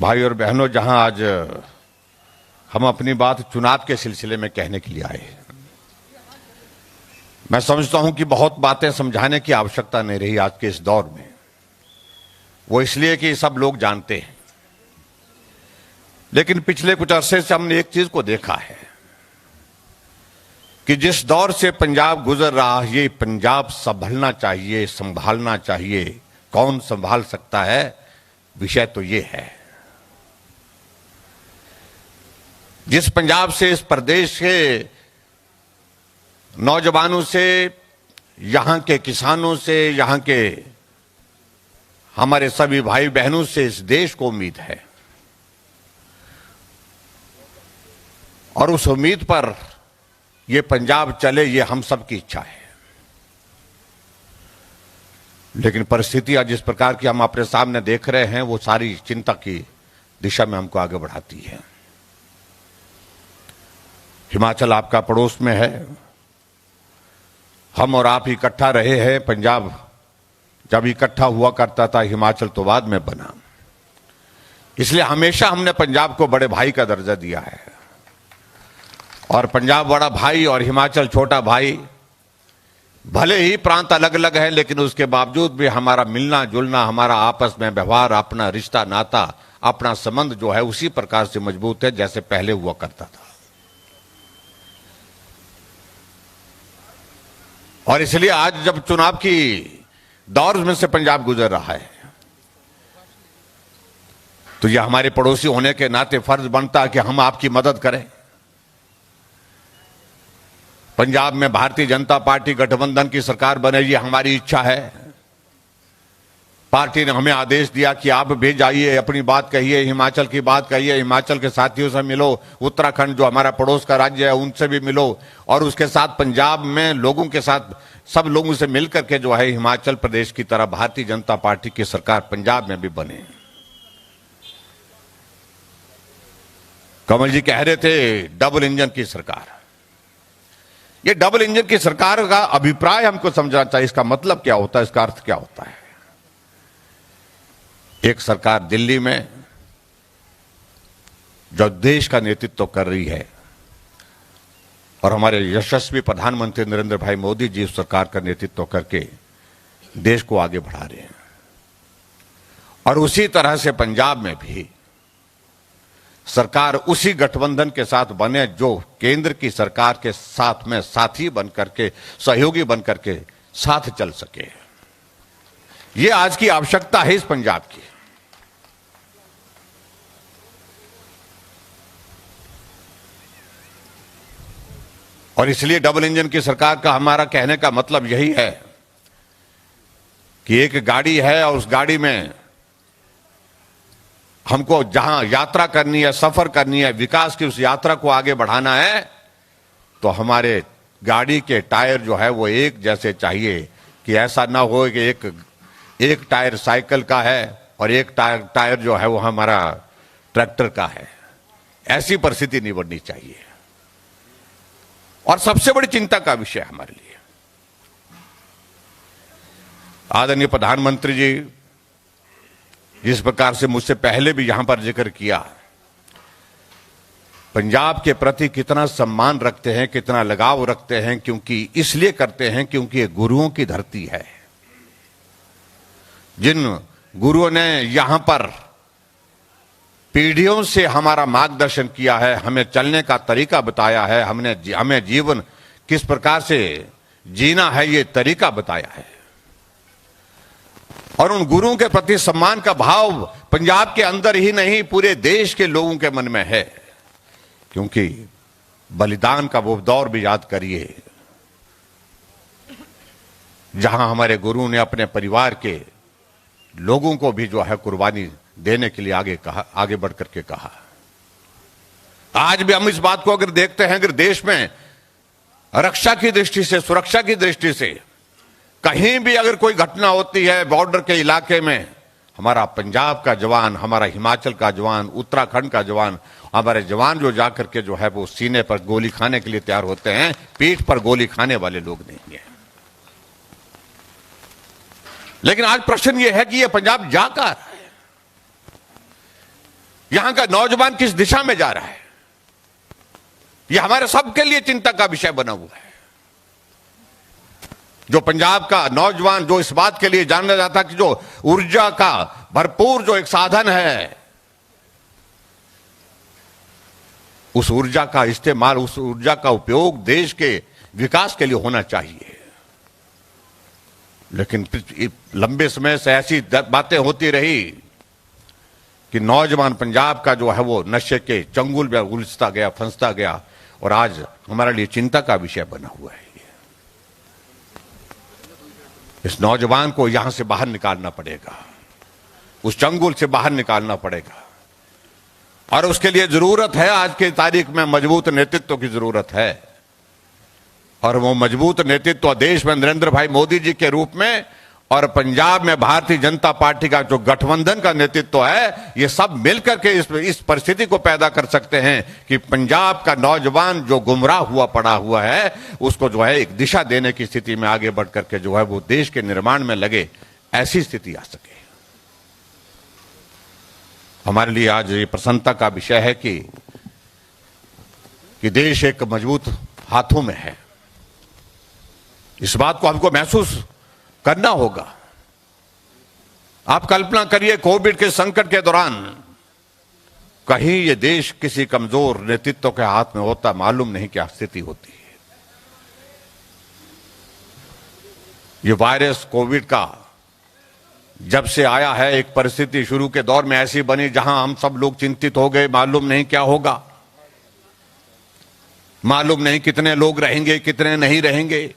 भाई और बहनों, जहां आज हम अपनी बात चुनाव के सिलसिले में कहने के लिए आए, मैं समझता हूं कि बहुत बातें समझाने की आवश्यकता नहीं रही आज के इस दौर में। वो इसलिए कि सब लोग जानते हैं, लेकिन पिछले कुछ अरसे से हमने एक चीज को देखा है कि जिस दौर से पंजाब गुजर रहा है, ये पंजाब संभलना चाहिए, संभालना चाहिए। कौन संभाल सकता है? विषय तो ये है, जिस पंजाब से, इस प्रदेश के नौजवानों से, यहां के किसानों से, यहां के हमारे सभी भाई बहनों से इस देश को उम्मीद है, और उस उम्मीद पर ये पंजाब चले, ये हम सब की इच्छा है। लेकिन परिस्थितियां जिस प्रकार की हम अपने सामने देख रहे हैं, वो सारी चिंता की दिशा में हमको आगे बढ़ाती है। हिमाचल आपका पड़ोस में है, हम और आप इकट्ठा रहे हैं। पंजाब जब इकट्ठा हुआ करता था, हिमाचल तो बाद में बना, इसलिए हमेशा हमने पंजाब को बड़े भाई का दर्जा दिया है। और पंजाब बड़ा भाई और हिमाचल छोटा भाई, भले ही प्रांत अलग अलग है, लेकिन उसके बावजूद भी हमारा मिलना जुलना, हमारा आपस में व्यवहार, अपना रिश्ता नाता, अपना संबंध जो है उसी प्रकार से मजबूत है जैसे पहले हुआ करता था। और इसलिए आज जब चुनाव की दौर में से पंजाब गुजर रहा है, तो यह हमारे पड़ोसी होने के नाते फर्ज बनता है कि हम आपकी मदद करें। पंजाब में भारतीय जनता पार्टी गठबंधन की सरकार बने, ये हमारी इच्छा है। पार्टी ने हमें आदेश दिया कि आप भी जाइए, अपनी बात कहिए, हिमाचल की बात कहिए, हिमाचल के साथियों से मिलो, उत्तराखंड जो हमारा पड़ोस का राज्य है उनसे भी मिलो, और उसके साथ पंजाब में लोगों के साथ, सब लोगों से मिलकर के जो है हिमाचल प्रदेश की तरह भारतीय जनता पार्टी की सरकार पंजाब में भी बने। कमल जी कह रहे थे डबल इंजन की सरकार। ये डबल इंजन की सरकार का अभिप्राय हमको समझना चाहिए। इसका मतलब क्या होता है, इसका अर्थ क्या होता है? एक सरकार दिल्ली में जो देश का नेतृत्व कर रही है, और हमारे यशस्वी प्रधानमंत्री नरेंद्र भाई मोदी जी उस सरकार का नेतृत्व करके देश को आगे बढ़ा रहे हैं। और उसी तरह से पंजाब में भी सरकार उसी गठबंधन के साथ बने जो केंद्र की सरकार के साथ में साथी बन करके, सहयोगी बन करके साथ चल सके। ये आज की आवश्यकता है इस पंजाब की। और इसलिए डबल इंजन की सरकार का हमारा कहने का मतलब यही है कि एक गाड़ी है और उस गाड़ी में हमको जहां यात्रा करनी है, सफर करनी है, विकास की उस यात्रा को आगे बढ़ाना है, तो हमारे गाड़ी के टायर जो है वो एक जैसे चाहिए। कि ऐसा ना हो कि एक टायर साइकिल का है और एक टायर जो है वो हमारा ट्रैक्टर का है। ऐसी परिस्थिति नहीं बननी चाहिए। और सबसे बड़ी चिंता का विषय हमारे लिए, आदरणीय प्रधानमंत्री जी जिस प्रकार से मुझसे पहले भी यहां पर जिक्र किया, पंजाब के प्रति कितना सम्मान रखते हैं, कितना लगाव रखते हैं, क्योंकि इसलिए करते हैं क्योंकि ये गुरुओं की धरती है। जिन गुरुओं ने यहां पर पीढ़ियों से हमारा मार्गदर्शन किया है, हमें चलने का तरीका बताया है, हमें जीवन किस प्रकार से जीना है ये तरीका बताया है। और उन गुरुओं के प्रति सम्मान का भाव पंजाब के अंदर ही नहीं, पूरे देश के लोगों के मन में है। क्योंकि बलिदान का वो दौर भी याद करिए जहां हमारे गुरु ने अपने परिवार के लोगों को भी जो है कुर्बानी देने के लिए आगे बढ़ करके कहा। आज भी हम इस बात को अगर देखते हैं, अगर देश में रक्षा की दृष्टि से, सुरक्षा की दृष्टि से कहीं भी अगर कोई घटना होती है बॉर्डर के इलाके में, हमारा पंजाब का जवान, हमारा हिमाचल का जवान, उत्तराखंड का जवान, हमारे जवान जो जाकर के जो है वो सीने पर गोली खाने के लिए तैयार होते हैं। पीठ पर गोली खाने वाले लोग नहीं है। लेकिन आज प्रश्न ये है कि ये पंजाब जा कहां रहा है? यहां का नौजवान किस दिशा में जा रहा है, यह हमारे सबके लिए चिंता का विषय बना हुआ है। जो पंजाब का नौजवान जो इस बात के लिए जानना जाता कि जो ऊर्जा का भरपूर जो एक साधन है, उस ऊर्जा का इस्तेमाल, उस ऊर्जा का उपयोग देश के विकास के लिए होना चाहिए। लेकिन लंबे समय से ऐसी बातें होती रही कि नौजवान पंजाब का जो है वो नशे के चंगुल में उलझता गया, फंसता गया, और आज हमारे लिए चिंता का विषय बना हुआ है। इस नौजवान को यहां से बाहर निकालना पड़ेगा, उस चंगुल से बाहर निकालना पड़ेगा, और उसके लिए जरूरत है, आज की तारीख में मजबूत नेतृत्व की जरूरत है। और वो मजबूत नेतृत्व देश में नरेंद्र भाई मोदी जी के रूप में और पंजाब में भारतीय जनता पार्टी का जो गठबंधन का नेतृत्व है, ये सब मिलकर के इस परिस्थिति को पैदा कर सकते हैं कि पंजाब का नौजवान जो गुमराह हुआ पड़ा हुआ है, उसको जो है एक दिशा देने की स्थिति में आगे बढ़ करके जो है वो देश के निर्माण में लगे, ऐसी स्थिति आ सके। हमारे लिए आज ये प्रसन्नता का विषय है कि देश एक मजबूत हाथों में है। इस बात को हमको महसूस करना होगा। आप कल्पना करिए, कोविड के संकट के दौरान कहीं ये देश किसी कमजोर नेतृत्व के हाथ में होता, मालूम नहीं क्या स्थिति होती है। ये वायरस कोविड का जब से आया है, एक परिस्थिति शुरू के दौर में ऐसी बनी जहां हम सब लोग चिंतित हो गए, मालूम नहीं क्या होगा, मालूम नहीं कितने लोग रहेंगे, कितने नहीं रहेंगे।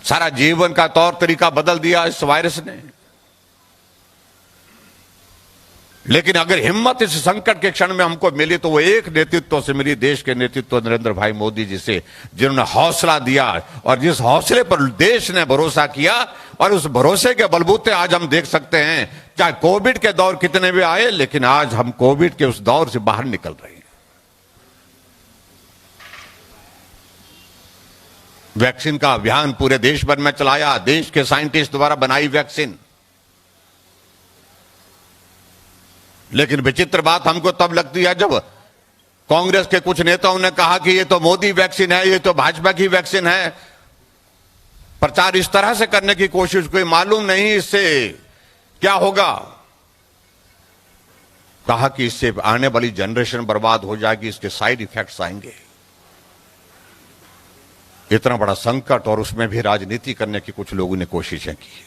सारा जीवन का तौर तरीका बदल दिया इस वायरस ने। लेकिन अगर हिम्मत इस संकट के क्षण में हमको मिली तो वो एक नेतृत्व से मिली, देश के नेतृत्व नरेंद्र भाई मोदी जी से, जिन्होंने हौसला दिया और जिस हौसले पर देश ने भरोसा किया, और उस भरोसे के बलबूते आज हम देख सकते हैं, चाहे कोविड के दौर कितने भी आए, लेकिन आज हम कोविड के उस दौर से बाहर निकल रहे हैं। वैक्सीन का अभियान पूरे देश भर में चलाया, देश के साइंटिस्ट द्वारा बनाई वैक्सीन। लेकिन विचित्र बात हमको तब लगती है जब कांग्रेस के कुछ नेताओं ने कहा कि ये तो मोदी वैक्सीन है, ये तो भाजपा की वैक्सीन है। प्रचार इस तरह से करने की कोशिश की, मालूम नहीं इससे क्या होगा। कहा कि इससे आने वाली जनरेशन बर्बाद हो जाएगी, इसके साइड इफेक्ट्स आएंगे। इतना बड़ा संकट और उसमें भी राजनीति करने की कुछ लोगों ने कोशिशें की।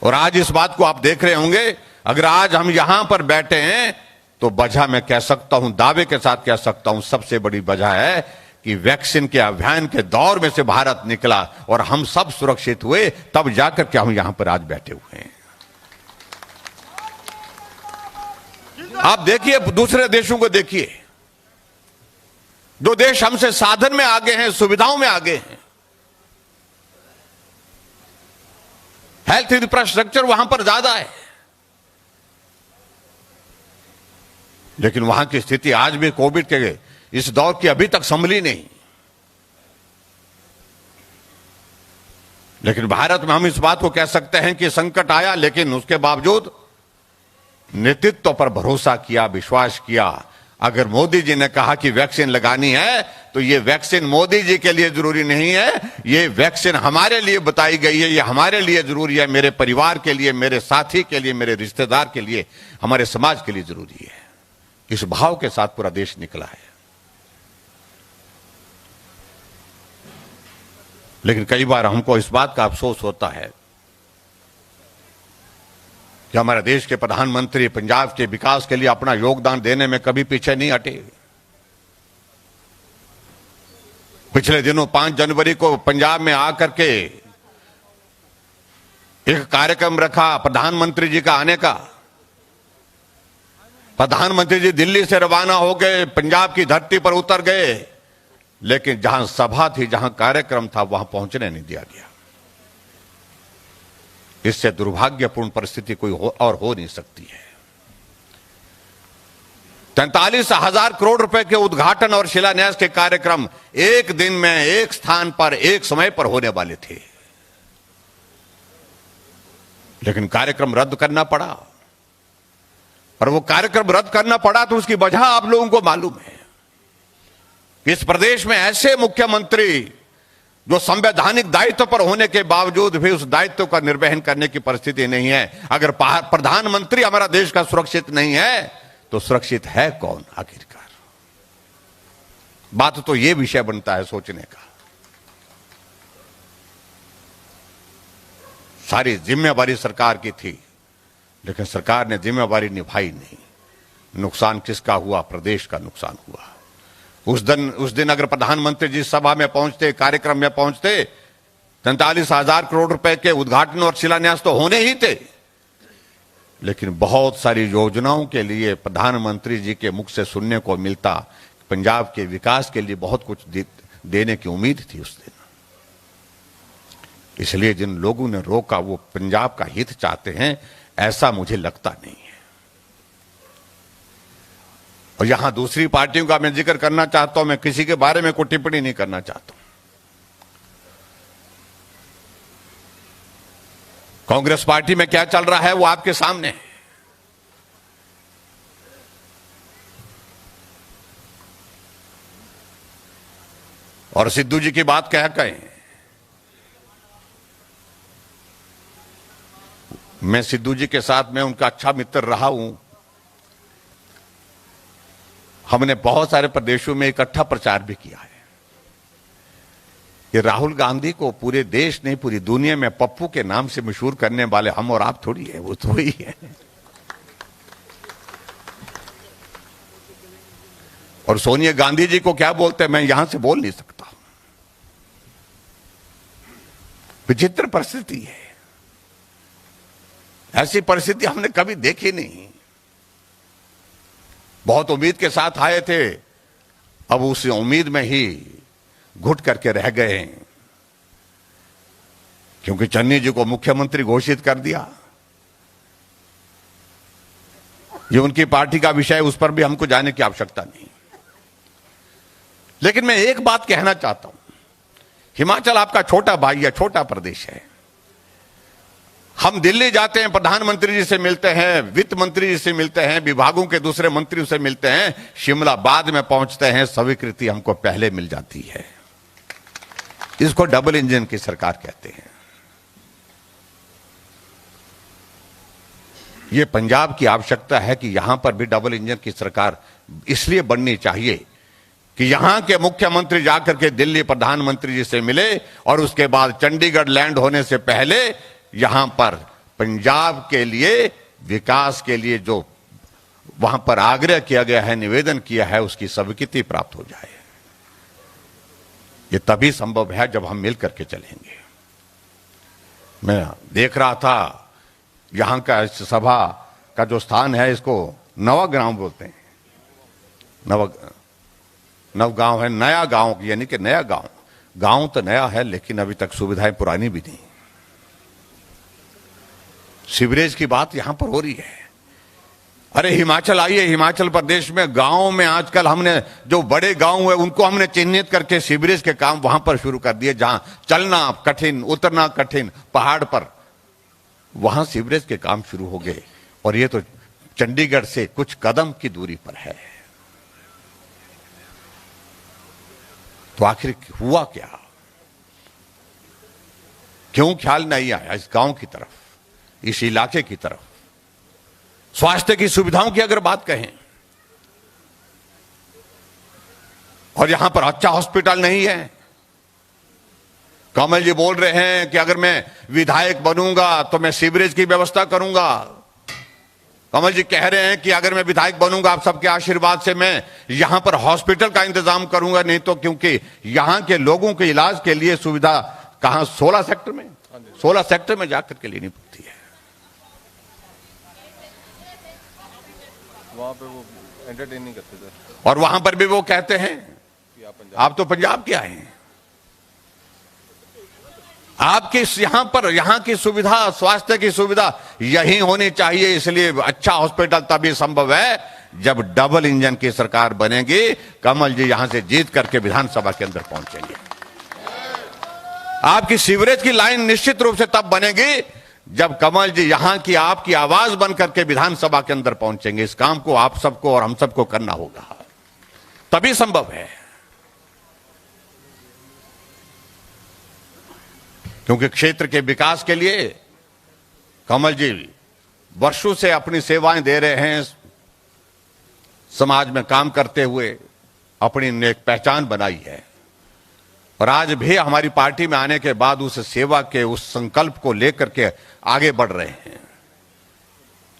और आज इस बात को आप देख रहे होंगे, अगर आज हम यहां पर बैठे हैं तो वजह मैं कह सकता हूं, दावे के साथ कह सकता हूं, सबसे बड़ी वजह है कि वैक्सीन के अभियान के दौर में से भारत निकला और हम सब सुरक्षित हुए, तब जाकर के हम यहां पर आज बैठे हुए हैं। आप देखिए, दूसरे देशों को देखिए, जो देश हमसे साधन में आगे हैं, सुविधाओं में आगे हैं, हेल्थ इंफ्रास्ट्रक्चर वहां पर ज्यादा है, लेकिन वहां की स्थिति आज भी कोविड के इस दौर की अभी तक संभली नहीं। लेकिन भारत में हम इस बात को कह सकते हैं कि संकट आया, लेकिन उसके बावजूद नेतृत्व पर भरोसा किया, विश्वास किया। अगर मोदी जी ने कहा कि वैक्सीन लगानी है, तो ये वैक्सीन मोदी जी के लिए जरूरी नहीं है, ये वैक्सीन हमारे लिए बताई गई है, ये हमारे लिए जरूरी है, मेरे परिवार के लिए, मेरे साथी के लिए, मेरे रिश्तेदार के लिए, हमारे समाज के लिए जरूरी है। इस भाव के साथ पूरा देश निकला है। लेकिन कई बार हमको इस बात का अफसोस होता है कि हमारे देश के प्रधानमंत्री पंजाब के विकास के लिए अपना योगदान देने में कभी पीछे नहीं हटे। पिछले दिनों 5 जनवरी को पंजाब में आकर के एक कार्यक्रम रखा प्रधानमंत्री जी का आने का। प्रधानमंत्री जी दिल्ली से रवाना हो गए, पंजाब की धरती पर उतर गए, लेकिन जहां सभा थी, जहां कार्यक्रम था, वहां पहुंचने नहीं दिया गया। इससे दुर्भाग्यपूर्ण परिस्थिति कोई हो नहीं सकती है। 43,000 करोड़ रुपए के उद्घाटन और शिलान्यास के कार्यक्रम एक दिन में, एक स्थान पर, एक समय पर होने वाले थे, लेकिन कार्यक्रम रद्द करना पड़ा। और वो कार्यक्रम रद्द करना पड़ा तो उसकी वजह आप लोगों को मालूम है। इस प्रदेश में ऐसे मुख्यमंत्री जो संवैधानिक दायित्व पर होने के बावजूद भी उस दायित्व का निर्वहन करने की परिस्थिति नहीं है। अगर प्रधानमंत्री हमारा देश का सुरक्षित नहीं है तो सुरक्षित है कौन आखिरकार? बात तो यह विषय बनता है सोचने का। सारी जिम्मेवारी सरकार की थी, लेकिन सरकार ने जिम्मेवारी निभाई नहीं। नुकसान किसका हुआ? प्रदेश का नुकसान हुआ। उस दिन अगर प्रधानमंत्री जी सभा में पहुंचते, कार्यक्रम में पहुंचते, 43,000 करोड़ रुपए के उद्घाटन और शिलान्यास तो होने ही थे, लेकिन बहुत सारी योजनाओं के लिए प्रधानमंत्री जी के मुख से सुनने को मिलता पंजाब के विकास के लिए बहुत कुछ देने की उम्मीद थी उस दिन। इसलिए जिन लोगों ने रोका वो पंजाब का हित चाहते हैं, ऐसा मुझे लगता नहीं है। और यहां दूसरी पार्टियों का मैं जिक्र करना चाहता हूं, मैं किसी के बारे में कोई टिप्पणी नहीं करना चाहता हूं। कांग्रेस पार्टी में क्या चल रहा है वो आपके सामने है। और सिद्धू जी की बात क्या कहें? मैं सिद्धू जी के साथ में उनका अच्छा मित्र रहा हूं। हमने बहुत सारे प्रदेशों में इकट्ठा प्रचार भी किया है। ये राहुल गांधी को पूरे देश नहीं पूरी दुनिया में पप्पू के नाम से मशहूर करने वाले हम और आप थोड़ी है, वो तो ही है। और सोनिया गांधी जी को क्या बोलते हैं मैं यहां से बोल नहीं सकता। विचित्र परिस्थिति है। ऐसी परिस्थिति हमने कभी देखी नहीं। बहुत उम्मीद के साथ आए थे, अब उस उम्मीद में ही घुट करके रह गए, क्योंकि चन्नी जी को मुख्यमंत्री घोषित कर दिया। ये उनकी पार्टी का विषय, उस पर भी हमको जाने की आवश्यकता नहीं। लेकिन मैं एक बात कहना चाहता हूं, हिमाचल आपका छोटा भाई है, छोटा प्रदेश है। हम दिल्ली जाते हैं, प्रधानमंत्री जी से मिलते हैं, वित्त मंत्री जी से मिलते हैं, विभागों के दूसरे मंत्रियों से मिलते हैं। शिमला बाद में पहुंचते हैं, स्वीकृति हमको पहले मिल जाती है। इसको डबल इंजन की सरकार कहते हैं। यह पंजाब की आवश्यकता है कि यहां पर भी डबल इंजन की सरकार इसलिए बननी चाहिए कि यहां के मुख्यमंत्री जाकर के दिल्ली प्रधानमंत्री जी से मिले और उसके बाद चंडीगढ़ लैंड होने से पहले यहां पर पंजाब के लिए विकास के लिए जो वहां पर आग्रह किया गया है, निवेदन किया है, उसकी स्वीकृति प्राप्त हो जाए। ये तभी संभव है जब हम मिल करके चलेंगे। मैं देख रहा था यहां का सभा का जो स्थान है, इसको नवागांव बोलते हैं। नवगांव है, नया गांव यानी कि नया गांव। गांव तो नया है लेकिन अभी तक सुविधाएं पुरानी भी नहीं। सीवरेज की बात यहां पर हो रही है। अरे हिमाचल आइए, हिमाचल प्रदेश में गांव में आजकल हमने जो बड़े गांव है उनको हमने चिन्हित करके सीवरेज के काम वहां पर शुरू कर दिए, जहां चलना कठिन, उतरना कठिन, पहाड़ पर, वहां सीवरेज के काम शुरू हो गए। और ये तो चंडीगढ़ से कुछ कदम की दूरी पर है। तो आखिर हुआ क्या? क्यों ख्याल नहीं आया इस गांव की तरफ, इस इलाके की तरफ? स्वास्थ्य की सुविधाओं की अगर बात कहें, और यहां पर अच्छा हॉस्पिटल नहीं है। कमल जी बोल रहे हैं कि अगर मैं विधायक बनूंगा तो मैं सीवरेज की व्यवस्था करूंगा। कमल जी कह रहे हैं कि अगर मैं विधायक बनूंगा आप सबके आशीर्वाद से मैं यहां पर हॉस्पिटल का इंतजाम करूंगा। नहीं तो क्योंकि यहां के लोगों के इलाज के लिए सुविधा कहां, 16 सेक्टर में, 16 सेक्टर में जाकर के लेनी पड़ती है। वहां पे वो एंटरटेन नहीं करते थे, और वहां पर भी वो कहते हैं आप तो पंजाब के आए हैं, आपके यहां पर यहां की सुविधा, स्वास्थ्य की सुविधा यही होनी चाहिए। इसलिए अच्छा हॉस्पिटल तभी संभव है जब डबल इंजन की सरकार बनेगी। कमल जी यहां से जीत करके विधानसभा के अंदर पहुंचेंगे। आपकी सीवरेज की लाइन निश्चित रूप से तब बनेगी जब कमल जी यहां की आपकी आवाज बन करके विधानसभा के अंदर पहुंचेंगे। इस काम को आप सबको और हम सबको करना होगा, तभी संभव है। क्योंकि क्षेत्र के विकास के लिए कमल जी वर्षों से अपनी सेवाएं दे रहे हैं, समाज में काम करते हुए अपनी एक पहचान बनाई है। और आज भी हमारी पार्टी में आने के बाद उस सेवा के उस संकल्प को लेकर के आगे बढ़ रहे हैं।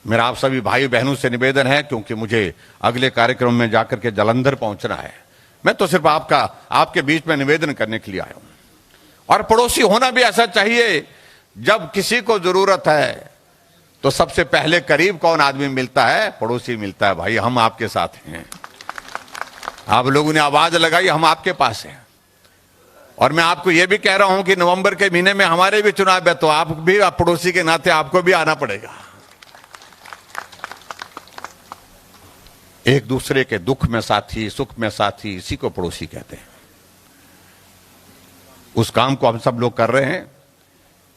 मेरा आप सभी भाई बहनों से निवेदन है, क्योंकि मुझे अगले कार्यक्रम में जाकर के जालंधर पहुंचना है। मैं तो सिर्फ आपके बीच में निवेदन करने के लिए आया हूं। और पड़ोसी होना भी ऐसा चाहिए, जब किसी को जरूरत है तो सबसे पहले करीब कौन आदमी मिलता है? पड़ोसी मिलता है। भाई हम आपके साथ हैं, आप लोगों ने आवाज लगाई, हम आपके पास हैं। और मैं आपको यह भी कह रहा हूं कि नवंबर के महीने में हमारे भी चुनाव है, तो आप भी पड़ोसी के नाते आपको भी आना पड़ेगा। एक दूसरे के दुख में साथी, सुख में साथी, इसी को पड़ोसी कहते हैं। उस काम को हम सब लोग कर रहे हैं।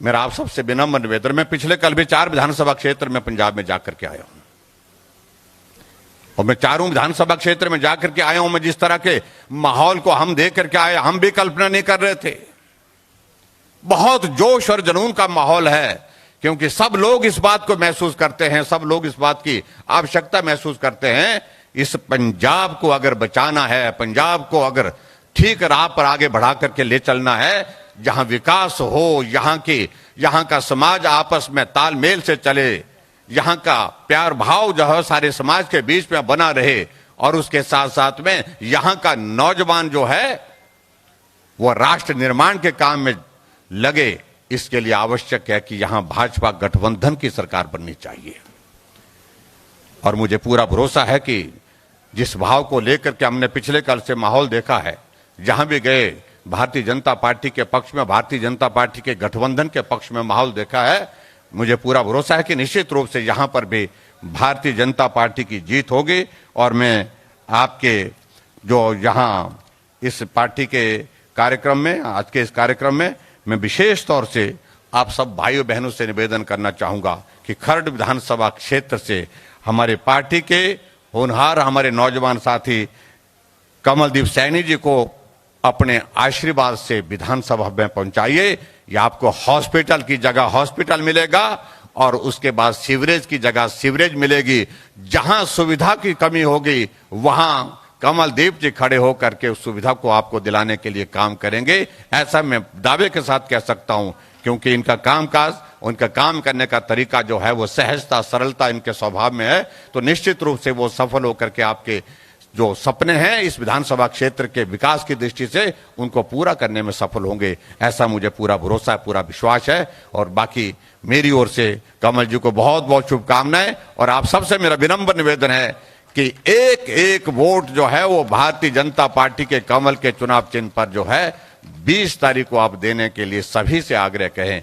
मेरा आप सबसे विनम्र निवेदन, मैं पिछले कल भी 4 विधानसभा क्षेत्र में पंजाब में जाकर के आया हूं, और मैं 4 विधानसभा क्षेत्र में जाकर के आया हूं। मैं जिस तरह के माहौल को हम देख करके आए, हम भी कल्पना नहीं कर रहे थे। बहुत जोश और जुनून का माहौल है, क्योंकि सब लोग इस बात को महसूस करते हैं, सब लोग इस बात की आवश्यकता महसूस करते हैं। इस पंजाब को अगर बचाना है, पंजाब को अगर ठीक राह पर आगे बढ़ा करके ले चलना है, जहां विकास हो, यहां का समाज आपस में तालमेल से चले, यहां का प्यार भाव जो है सारे समाज के बीच में बना रहे, और उसके साथ साथ में यहां का नौजवान जो है वो राष्ट्र निर्माण के काम में लगे, इसके लिए आवश्यक है कि यहां भाजपा गठबंधन की सरकार बननी चाहिए। और मुझे पूरा भरोसा है कि जिस भाव को लेकर के हमने पिछले कल से माहौल देखा है, जहां भी गए भारतीय जनता पार्टी के पक्ष में, भारतीय जनता पार्टी के गठबंधन के पक्ष में माहौल देखा है, मुझे पूरा भरोसा है कि निश्चित रूप से यहां पर भी भारतीय जनता पार्टी की जीत होगी। और मैं आपके जो यहां इस पार्टी के कार्यक्रम में, आज के इस कार्यक्रम में मैं विशेष तौर से आप सब भाइयों बहनों से निवेदन करना चाहूंगा कि खर्ड विधानसभा क्षेत्र से हमारे पार्टी के होनहार, हमारे नौजवान साथी कमलदीप सैनी जी को अपने आशीर्वाद से विधानसभा में पहुंचाइए। या आपको हॉस्पिटल की जगह हॉस्पिटल मिलेगा, और उसके बाद सीवरेज की जगह सीवरेज मिलेगी। जहां सुविधा की कमी होगी, वहां कमलदीप जी खड़े होकर के उस सुविधा को आपको दिलाने के लिए काम करेंगे। ऐसा मैं दावे के साथ कह सकता हूं, क्योंकि इनका कामकाज, उनका काम करने का तरीका जो है वो सहजता, सरलता इनके स्वभाव में है। तो निश्चित रूप से वो सफल होकर के आपके जो सपने हैं इस विधानसभा क्षेत्र के विकास की दृष्टि से, उनको पूरा करने में सफल होंगे, ऐसा मुझे पूरा भरोसा है, पूरा विश्वास है। और बाकी मेरी ओर से कमल जी को बहुत बहुत शुभकामनाएं। और आप सबसे मेरा विनम्र निवेदन है कि एक एक वोट जो है वो भारतीय जनता पार्टी के कमल के चुनाव चिन्ह पर जो है 20 तारीख को आप देने के लिए सभी से आग्रह कहें।